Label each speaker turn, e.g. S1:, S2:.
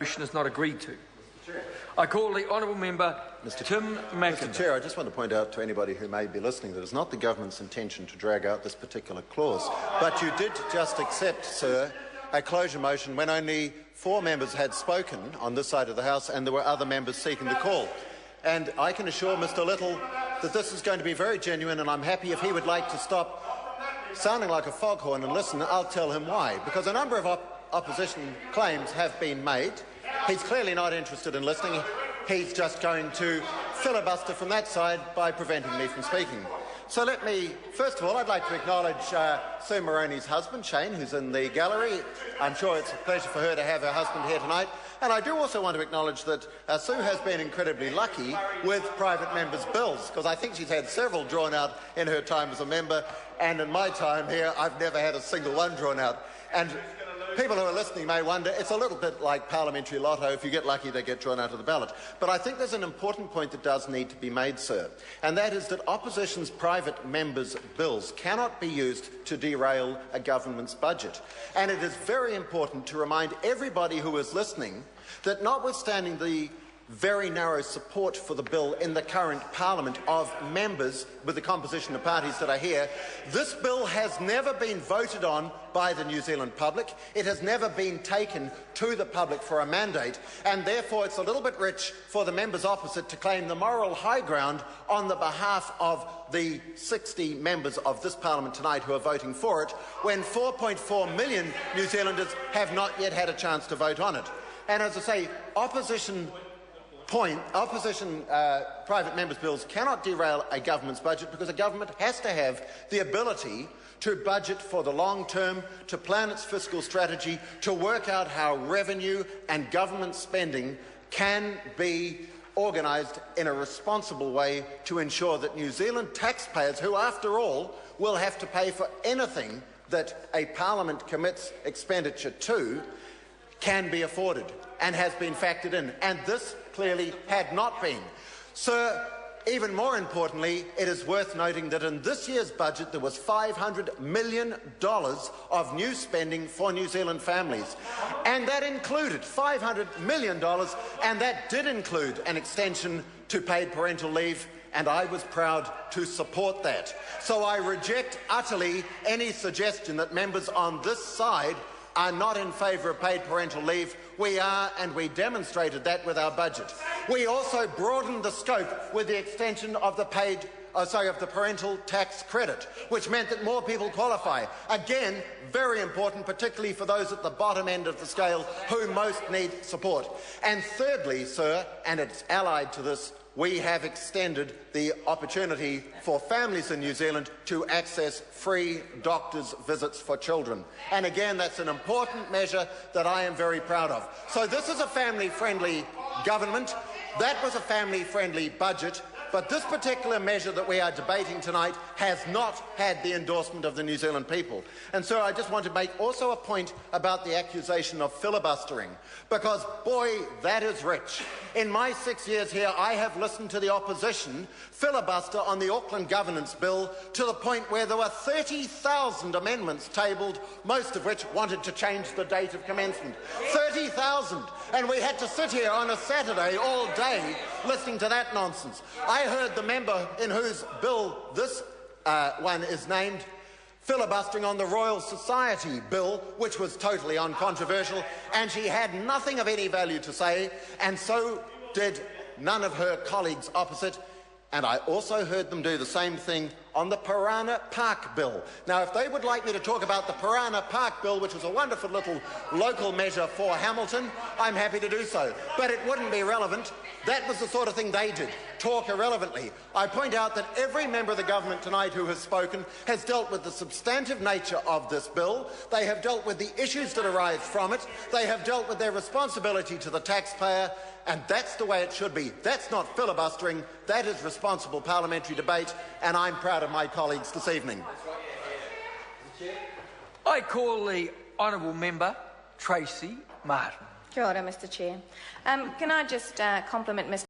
S1: motion is not agreed to. I call the honourable member Tim Mackin.
S2: Mr Chair, I just want to point out to anybody who may be listening that it's not the government's intention to drag out this particular clause. But you did just accept, sir, a closure motion when only 4 members had spoken on this side of the House and there were other members seeking the call. And I can assure Mr Little that this is going to be very genuine, and I'm happy if he would like to stop sounding like a foghorn and listen. I'll tell him why. Because a number of opposition claims have been made. He's clearly not interested in listening. He's just going to filibuster from that side by preventing me from speaking. So let me, first of all, I'd like to acknowledge Sue Moroney's husband, Shane, who's in the gallery. I'm sure it's a pleasure for her to have her husband here tonight. And I do also want to acknowledge that Sue has been incredibly lucky with private members' bills, because I think she's had several drawn out in her time as a member, and in my time here, I've never had a single one drawn out. And people who are listening may wonder, it's a little bit like parliamentary lotto. If you get lucky, they get drawn out of the ballot. But I think there's an important point that does need to be made, sir, and that is that opposition's private members' bills cannot be used to derail a government's budget. And it is very important to remind everybody who is listening that notwithstanding the very narrow support for the bill in the current Parliament of members with the composition of parties that are here, this bill has never been voted on by the New Zealand public. It has never been taken to the public for a mandate, and therefore it's a little bit rich for the members opposite to claim the moral high ground on the behalf of the 60 members of this Parliament tonight who are voting for it, when 4.4 million New Zealanders have not yet had a chance to vote on it. And as I say, opposition private members' bills cannot derail a government's budget, because a government has to have the ability to budget for the long term, to plan its fiscal strategy, to work out how revenue and government spending can be organised in a responsible way to ensure that New Zealand taxpayers, who after all will have to pay for anything that a parliament commits expenditure to, can be afforded and has been factored in. And this clearly had not been. Sir, even more importantly, it is worth noting that in this year's budget there was $500 million of new spending for New Zealand families. And that included $500 million, and that did include an extension to paid parental leave, and I was proud to support that. So I reject utterly any suggestion that members on this side are not in favour of paid parental leave. We are, and we demonstrated that with our budget. We also broadened the scope with the extension of the parental tax credit, which meant that more people qualify. Again, very important, particularly for those at the bottom end of the scale who most need support. And thirdly, sir, and it's allied to this, we have extended the opportunity for families in New Zealand to access free doctors' visits for children. And again, that's an important measure that I am very proud of. So this is a family-friendly government. That was a family-friendly budget. But this particular measure that we are debating tonight has not had the endorsement of the New Zealand people. And so I just want to make also a point about the accusation of filibustering, because, boy, that is rich. In my 6 years here, I have listened to the opposition filibuster on the Auckland Governance Bill to the point where there were 30,000 amendments tabled, most of which wanted to change the date of commencement. 30,000! And we had to sit here on a Saturday all day listening to that nonsense. I heard the member in whose bill this one is named filibustering on the Royal Society bill, which was totally uncontroversial, and she had nothing of any value to say, and so did none of her colleagues opposite. And I also heard them do the same thing on the Piranha Park bill. Now, if they would like me to talk about the Piranha Park bill, which was a wonderful little local measure for Hamilton, I'm happy to do so. But it wouldn't be relevant. That was the sort of thing they did, talk irrelevantly. I point out that every member of the government tonight who has spoken has dealt with the substantive nature of this bill. They have dealt with the issues that arise from it. They have dealt with their responsibility to the taxpayer, and that's the way it should be. That's not filibustering. That is responsible parliamentary debate, and I'm proud of my colleagues this evening.
S1: I call the honourable member Tracy Martin.
S3: Kia ora, Mr Chair. Can I just compliment Mr